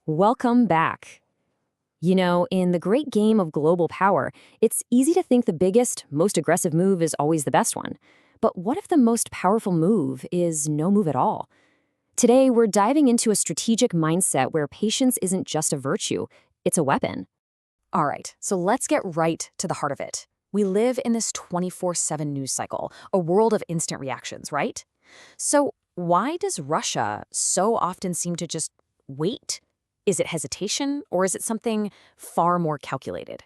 Welcome back. In the great game of global power, it's easy to think the biggest, most aggressive move is always the best one. But what if the most powerful move is no move at all? Today, we're diving into a strategic mindset where patience isn't just a virtue, it's a weapon. All right, so let's get right to the heart of it. We live in this 24/7 news cycle, a world of instant reactions, right? So why does Russia so often seem to just wait? Is it hesitation, or is it something far more calculated?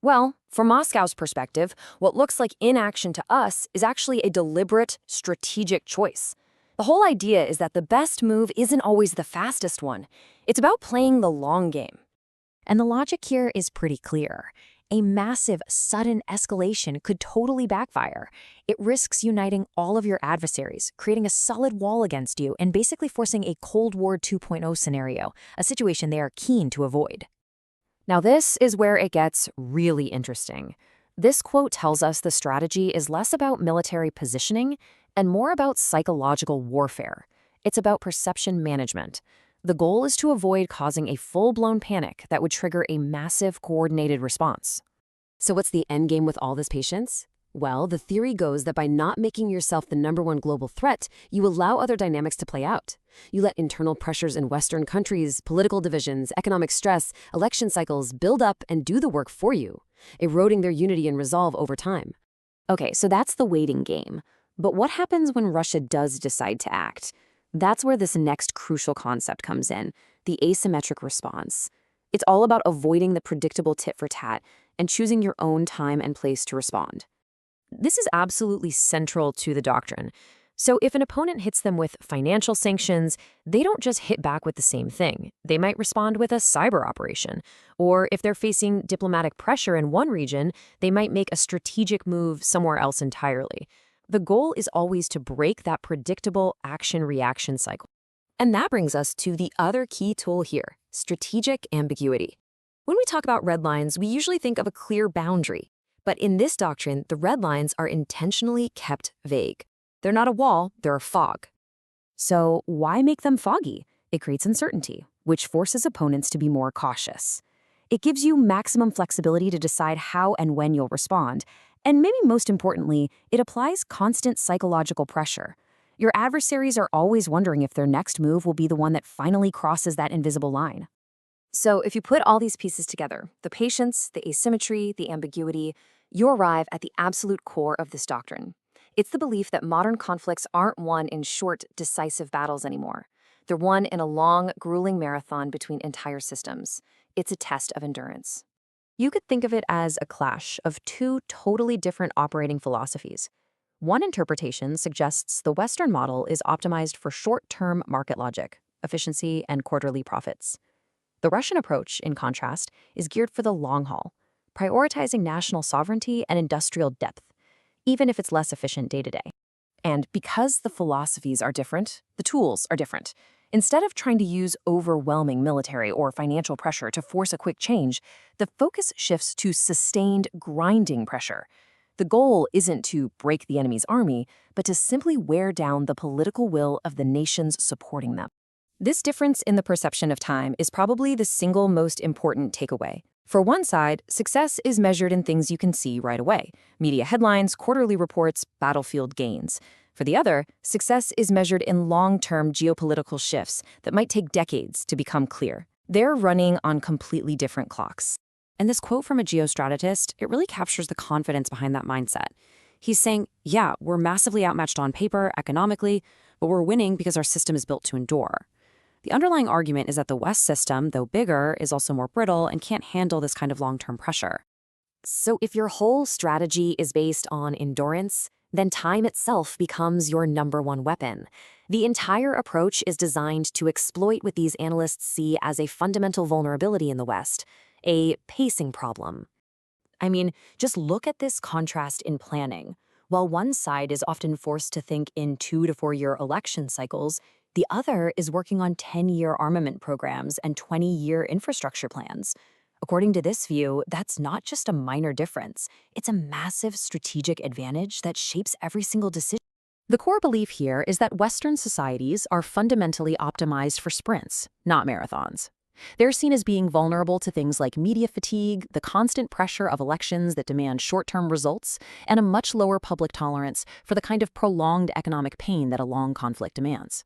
Well, from Moscow's perspective, what looks like inaction to us is actually a deliberate, strategic choice. The whole idea is that the best move isn't always the fastest one. It's about playing the long game. And the logic here is pretty clear. A massive, sudden escalation could totally backfire. It risks uniting all of your adversaries, creating a solid wall against you, and basically forcing a Cold War 2.0 scenario, a situation they are keen to avoid. Now, this is where it gets really interesting. This quote tells us the strategy is less about military positioning and more about psychological warfare. It's about perception management. The goal is to avoid causing a full-blown panic that would trigger a massive coordinated response. So what's the end game with all this patience? Well, the theory goes that by not making yourself the #1 global threat, you allow other dynamics to play out. You let internal pressures in Western countries, political divisions, economic stress, election cycles build up and do the work for you, eroding their unity and resolve over time. Okay, so that's the waiting game. But what happens when Russia does decide to act? That's where this next crucial concept comes in, the asymmetric response. It's all about avoiding the predictable tit for tat and choosing your own time and place to respond. This is absolutely central to the doctrine. So if an opponent hits them with financial sanctions, they don't just hit back with the same thing. They might respond with a cyber operation. Or if they're facing diplomatic pressure in one region, they might make a strategic move somewhere else entirely. The goal is always to break that predictable action-reaction cycle. And that brings us to the other key tool here, strategic ambiguity. When we talk about red lines, we usually think of a clear boundary. But in this doctrine, the red lines are intentionally kept vague. They're not a wall, they're a fog. So why make them foggy? It creates uncertainty, which forces opponents to be more cautious. It gives you maximum flexibility to decide how and when you'll respond. And maybe most importantly, it applies constant psychological pressure. Your adversaries are always wondering if their next move will be the one that finally crosses that invisible line. So if you put all these pieces together, the patience, the asymmetry, the ambiguity, you arrive at the absolute core of this doctrine. It's the belief that modern conflicts aren't won in short, decisive battles anymore. They're won in a long, grueling marathon between entire systems. It's a test of endurance. You could think of it as a clash of two totally different operating philosophies. One interpretation suggests the Western model is optimized for short-term market logic, efficiency, and quarterly profits. The Russian approach, in contrast, is geared for the long haul, prioritizing national sovereignty and industrial depth, even if it's less efficient day to day. And because the philosophies are different, the tools are different. Instead of trying to use overwhelming military or financial pressure to force a quick change, the focus shifts to sustained, grinding pressure. The goal isn't to break the enemy's army, but to simply wear down the political will of the nations supporting them. This difference in the perception of time is probably the single most important takeaway. For one side, success is measured in things you can see right away: media headlines, quarterly reports, battlefield gains. For the other, success is measured in long-term geopolitical shifts that might take decades to become clear. They're running on completely different clocks. And this quote from a geostrategist, it really captures the confidence behind that mindset. He's saying, yeah, we're massively outmatched on paper, economically, but we're winning because our system is built to endure. The underlying argument is that the West system, though bigger, is also more brittle and can't handle this kind of long-term pressure. So if your whole strategy is based on endurance, then time itself becomes your #1 weapon. The entire approach is designed to exploit what these analysts see as a fundamental vulnerability in the West, a pacing problem. I mean, just look at this contrast in planning. While one side is often forced to think in 2 to 4 year election cycles, the other is working on 10-year armament programs and 20-year infrastructure plans. According to this view, that's not just a minor difference. It's a massive strategic advantage that shapes every single decision. The core belief here is that Western societies are fundamentally optimized for sprints, not marathons. They're seen as being vulnerable to things like media fatigue, the constant pressure of elections that demand short-term results, and a much lower public tolerance for the kind of prolonged economic pain that a long conflict demands.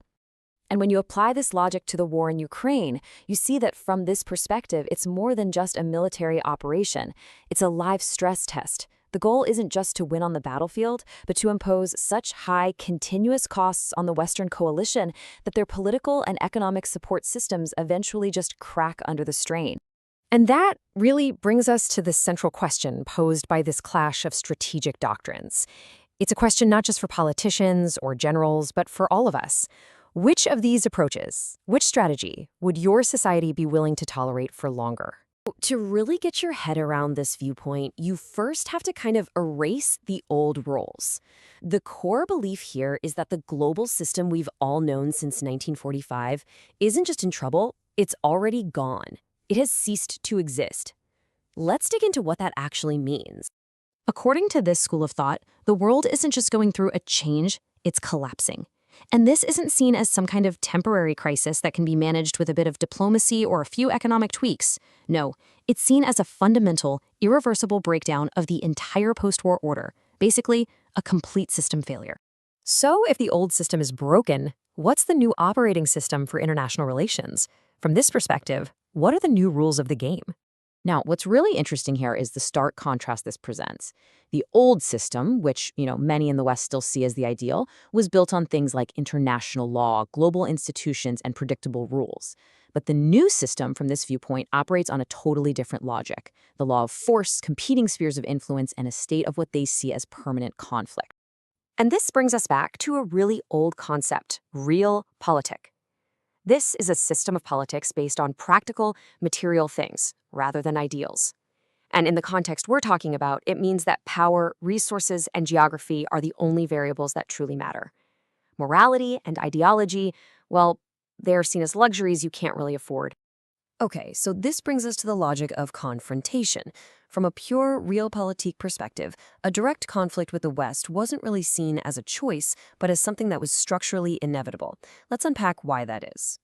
And when you apply this logic to the war in Ukraine, you see that from this perspective, it's more than just a military operation. It's a live stress test. The goal isn't just to win on the battlefield, but to impose such high, continuous costs on the Western coalition that their political and economic support systems eventually just crack under the strain. And that really brings us to the central question posed by this clash of strategic doctrines. It's a question not just for politicians or generals, but for all of us. Which of these approaches, which strategy, would your society be willing to tolerate for longer? To really get your head around this viewpoint, you first have to kind of erase the old roles. The core belief here is that the global system we've all known since 1945 isn't just in trouble, it's already gone. It has ceased to exist. Let's dig into what that actually means. According to this school of thought, the world isn't just going through a change, it's collapsing. And this isn't seen as some kind of temporary crisis that can be managed with a bit of diplomacy or a few economic tweaks. No, it's seen as a fundamental, irreversible breakdown of the entire post-war order, basically a complete system failure. So if the old system is broken, what's the new operating system for international relations? From this perspective, what are the new rules of the game? Now, what's really interesting here is the stark contrast this presents. The old system, which, many in the West still see as the ideal, was built on things like international law, global institutions, and predictable rules. But the new system, from this viewpoint, operates on a totally different logic: the law of force, competing spheres of influence, and a state of what they see as permanent conflict. And this brings us back to a really old concept: realpolitik. This is a system of politics based on practical, material things, rather than ideals. And in the context we're talking about, it means that power, resources, and geography are the only variables that truly matter. Morality and ideology, well, they're seen as luxuries you can't really afford. Okay, so this brings us to the logic of confrontation. From a pure realpolitik perspective, a direct conflict with the West wasn't really seen as a choice, but as something that was structurally inevitable. Let's unpack why that is.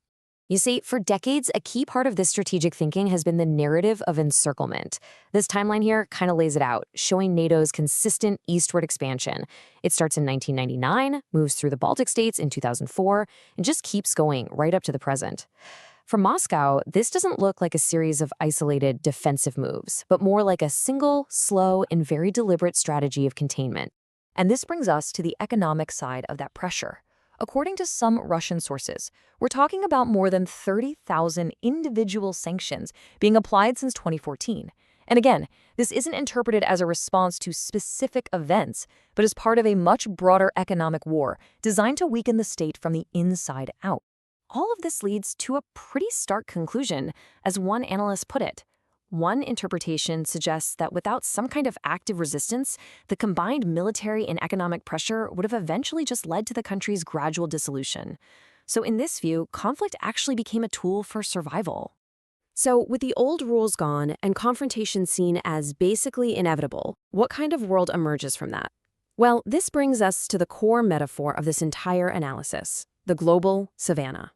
You see, for decades, a key part of this strategic thinking has been the narrative of encirclement. This timeline here kind of lays it out, showing NATO's consistent eastward expansion. It starts in 1999, moves through the Baltic states in 2004, and just keeps going right up to the present. For Moscow, this doesn't look like a series of isolated defensive moves, but more like a single, slow, and very deliberate strategy of containment. And this brings us to the economic side of that pressure. According to some Russian sources, we're talking about more than 30,000 individual sanctions being applied since 2014. And again, this isn't interpreted as a response to specific events, but as part of a much broader economic war designed to weaken the state from the inside out. All of this leads to a pretty stark conclusion, as one analyst put it. One interpretation suggests that without some kind of active resistance, the combined military and economic pressure would have eventually just led to the country's gradual dissolution. So in this view, conflict actually became a tool for survival. So with the old rules gone and confrontation seen as basically inevitable, what kind of world emerges from that? Well, this brings us to the core metaphor of this entire analysis: the global savannah.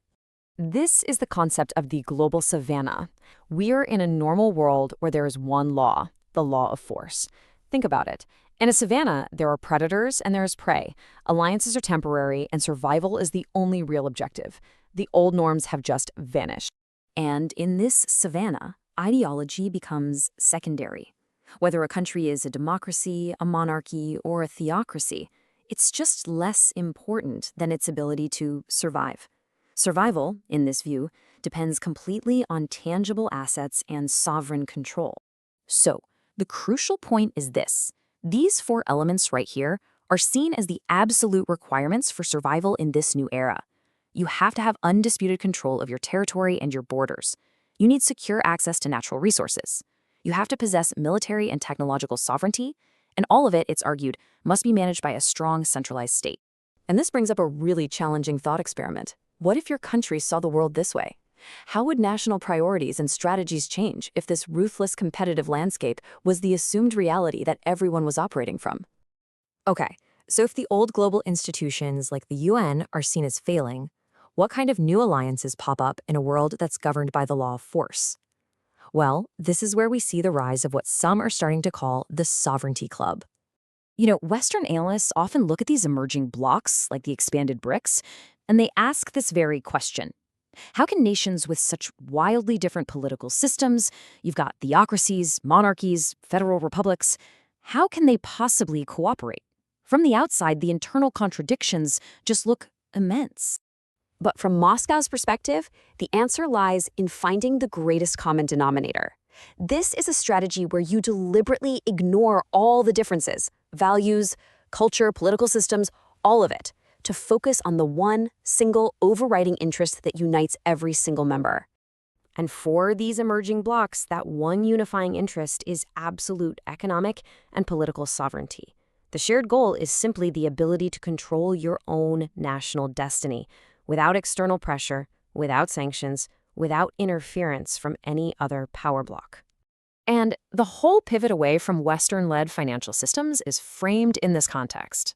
This is the concept of the global savannah. We're in a normal world where there is one law, the law of force. Think about it. In a savannah, there are predators and there is prey. Alliances are temporary, and survival is the only real objective. The old norms have just vanished. And in this savannah, ideology becomes secondary. Whether a country is a democracy, a monarchy, or a theocracy, it's just less important than its ability to survive. Survival, in this view, depends completely on tangible assets and sovereign control. So, the crucial point is this: these four elements right here are seen as the absolute requirements for survival in this new era. You have to have undisputed control of your territory and your borders. You need secure access to natural resources. You have to possess military and technological sovereignty, and all of it, it's argued, must be managed by a strong centralized state. And this brings up a really challenging thought experiment. What if your country saw the world this way? How would national priorities and strategies change if this ruthless competitive landscape was the assumed reality that everyone was operating from? Okay, so if the old global institutions like the UN are seen as failing, What kind of new alliances pop up in a world that's governed by the law of force? Well, this is where we see the rise of what some are starting to call the sovereignty club. Western analysts often look at these emerging blocs, like the expanded BRICS, and they ask this very question. How can nations with such wildly different political systems, you've got theocracies, monarchies, federal republics, how can they possibly cooperate? From the outside, the internal contradictions just look immense. But from Moscow's perspective, the answer lies in finding the greatest common denominator. This is a strategy where you deliberately ignore all the differences, values, culture, political systems, all of it, to focus on the one single overriding interest that unites every single member. And for these emerging blocs, that one unifying interest is absolute economic and political sovereignty. The shared goal is simply the ability to control your own national destiny, without external pressure, without sanctions, without interference from any other power bloc. And the whole pivot away from Western-led financial systems is framed in this context.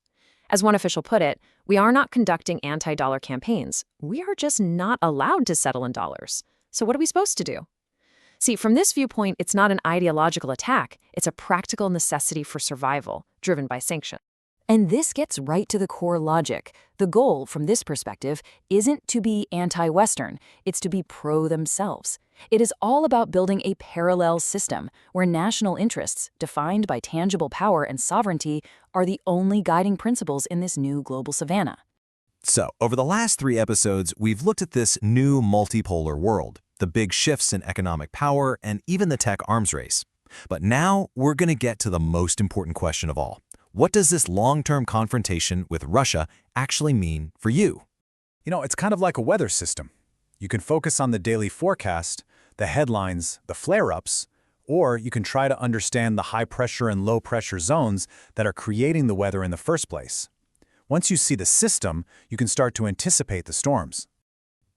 As one official put it, we are not conducting anti-dollar campaigns. We are just not allowed to settle in dollars. So what are we supposed to do? See, from this viewpoint, it's not an ideological attack. It's a practical necessity for survival, driven by sanction. And this gets right to the core logic. The goal, from this perspective, isn't to be anti-Western, it's to be pro-themselves. It is all about building a parallel system where national interests, defined by tangible power and sovereignty, are the only guiding principles in this new global savannah. So, over the last 3 episodes, we've looked at this new multipolar world, the big shifts in economic power, and even the tech arms race. But now, we're going to get to the most important question of all. What does this long-term confrontation with Russia actually mean for you? It's kind of like a weather system. You can focus on the daily forecast, the headlines, the flare-ups, or you can try to understand the high-pressure and low-pressure zones that are creating the weather in the first place. Once you see the system, you can start to anticipate the storms.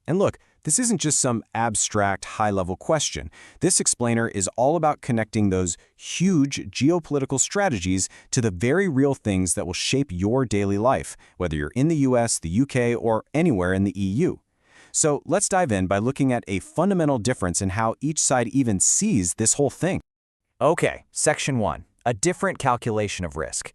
And look, this isn't just some abstract, high-level question. This explainer is all about connecting those huge geopolitical strategies to the very real things that will shape your daily life, whether you're in the US, the UK, or anywhere in the EU. So let's dive in by looking at a fundamental difference in how each side even sees this whole thing. Okay, Section 1, a different calculation of risk.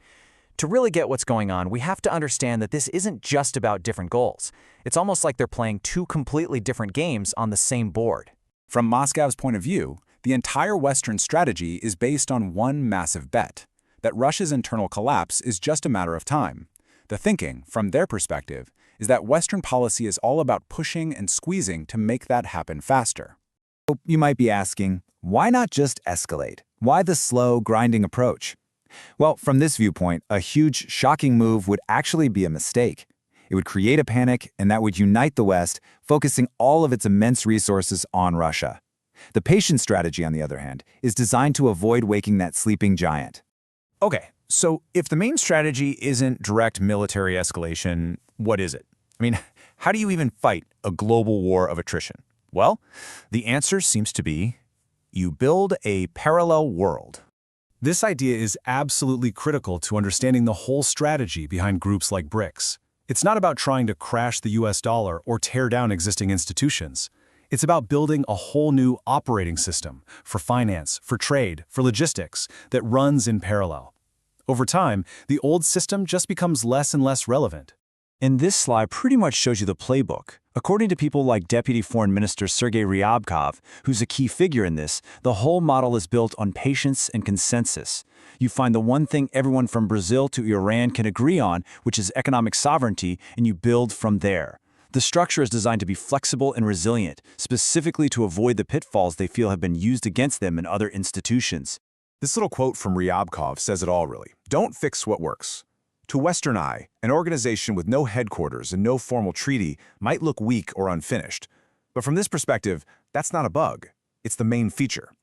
To really get what's going on, we have to understand that this isn't just about different goals. It's almost like they're playing 2 completely different games on the same board. From Moscow's point of view, the entire Western strategy is based on one massive bet, that Russia's internal collapse is just a matter of time. The thinking, from their perspective, is that Western policy is all about pushing and squeezing to make that happen faster. You might be asking, why not just escalate? Why the slow, grinding approach? Well, from this viewpoint, a huge, shocking move would actually be a mistake. It would create a panic, and that would unite the West, focusing all of its immense resources on Russia. The patient strategy, on the other hand, is designed to avoid waking that sleeping giant. Okay, so if the main strategy isn't direct military escalation, what is it? How do you even fight a global war of attrition? Well, the answer seems to be you build a parallel world. This idea is absolutely critical to understanding the whole strategy behind groups like BRICS. It's not about trying to crash the US dollar or tear down existing institutions. It's about building a whole new operating system for finance, for trade, for logistics that runs in parallel. Over time, the old system just becomes less and less relevant. And this slide pretty much shows you the playbook. According to people like Deputy Foreign Minister Sergei Ryabkov, who's a key figure in this, the whole model is built on patience and consensus. You find the one thing everyone from Brazil to Iran can agree on, which is economic sovereignty, and you build from there. The structure is designed to be flexible and resilient, specifically to avoid the pitfalls they feel have been used against them in other institutions. This little quote from Ryabkov says it all, really. Don't fix what works. To Western eye, an organization with no headquarters and no formal treaty might look weak or unfinished. But from this perspective, that's not a bug. It's the main feature.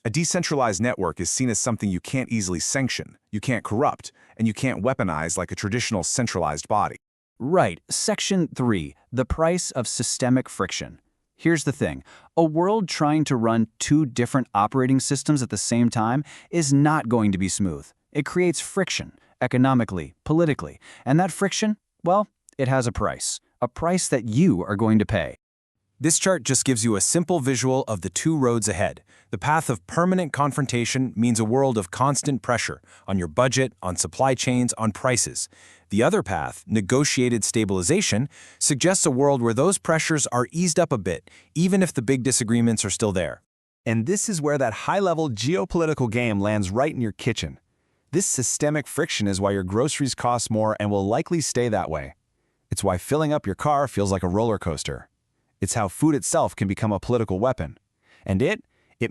A decentralized network is seen as something you can't easily sanction, you can't corrupt, and you can't weaponize like a traditional centralized body. Right. Section 3, the price of systemic friction. Here's the thing. A world trying to run 2 different operating systems at the same time is not going to be smooth. It creates friction, economically, politically, and that friction, well, it has a price a price that you are going to pay. This chart just gives you a simple visual of the two roads ahead. The path of permanent confrontation means a world of constant pressure on your budget, on supply chains, on prices. The other path, negotiated stabilization, suggests a world where those pressures are eased up a bit, even if the big disagreements are still there. And this is where that high-level geopolitical game lands right in your kitchen. This systemic friction is why your groceries cost more and will likely stay that way. It's why filling up your car feels like a roller coaster. It's how food itself can become a political weapon. And it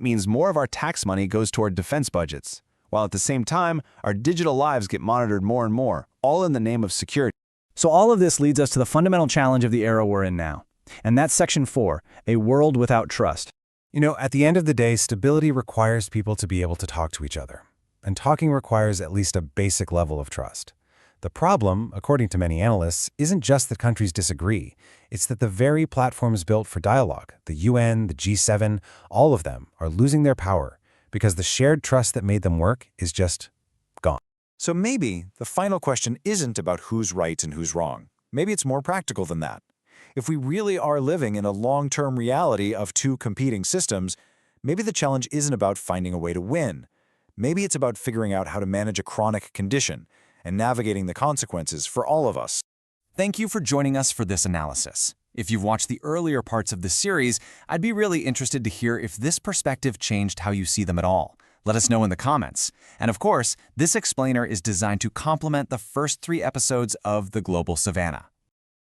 means more of our tax money goes toward defense budgets, while at the same time, our digital lives get monitored more and more, all in the name of security. So all of this leads us to the fundamental challenge of the era we're in now. And that's Section 4, a world without trust. You know, at the end of the day, stability requires people to be able to talk to each other. And talking requires at least a basic level of trust. The problem, according to many analysts, isn't just that countries disagree. It's that the very platforms built for dialogue, the UN, the G7, all of them are losing their power because the shared trust that made them work is just gone. So maybe the final question isn't about who's right and who's wrong. Maybe it's more practical than that. If we really are living in a long-term reality of two competing systems, maybe the challenge isn't about finding a way to win. Maybe it's about figuring out how to manage a chronic condition and navigating the consequences for all of us. Thank you for joining us for this analysis. If you've watched the earlier parts of this series, I'd be really interested to hear if this perspective changed how you see them at all. Let us know in the comments. And of course, this explainer is designed to complement the first 3 episodes of the Global Savannah.